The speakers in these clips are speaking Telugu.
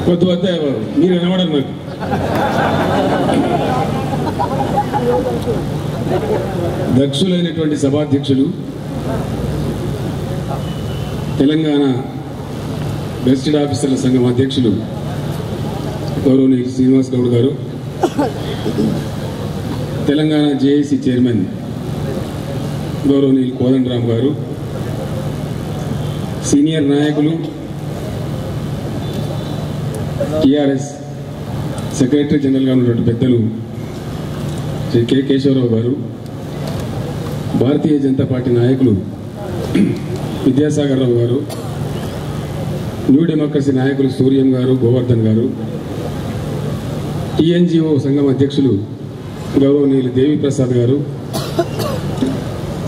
కొద్ది వద్ద మీరు కనబడరు నాకు. దక్షులైనటువంటి సభాధ్యక్షులు, తెలంగాణ గెస్టెడ్ ఆఫీసర్ల సంఘం అధ్యక్షులు గౌరవనీయులు శ్రీనివాస్ గౌడ్ గారు, తెలంగాణ జేఏసీ చైర్మన్ గౌరవనీయులు కోదండరామ్ గారు, సీనియర్ నాయకులు, టీఆర్ఎస్ సెక్రటరీ జనరల్గా ఉన్నటువంటి పెద్దలు శ్రీ కె కేశవరావు గారు, భారతీయ జనతా పార్టీ నాయకులు విద్యాసాగర్ రావు గారు, న్యూ డెమోక్రసీ నాయకులు సూర్యం గారు, గోవర్ధన్ గారు, టీఎన్జిఓ సంఘం అధ్యక్షులు గౌరవనీయులు దేవిప్రసాద్ గారు,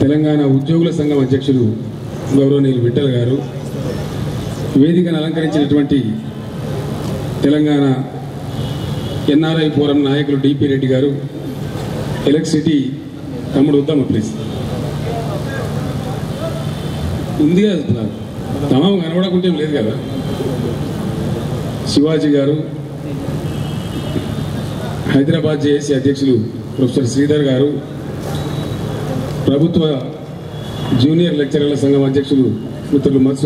తెలంగాణ ఉద్యోగుల సంఘం అధ్యక్షులు గౌరవనీయులు విఠల్ గారు, వేదికను అలంకరించినటువంటి తెలంగాణ ఎన్ఆర్ఐ ఫోరం నాయకులు డిపి రెడ్డి గారు, ఎలక్ట్రిసిటీ తమ్ముడు ఉద్దమ ప్లీజ్ ఉంది కదా, తమాం కనబడకుంటే లేదు కదా, శివాజీ గారు, హైదరాబాద్ జేఏసీ అధ్యక్షులు ప్రొఫెసర్ శ్రీధర్ గారు, ప్రభుత్వ జూనియర్ లెక్చరర్ల సంఘం అధ్యక్షులు మిత్రులు మత్స్సు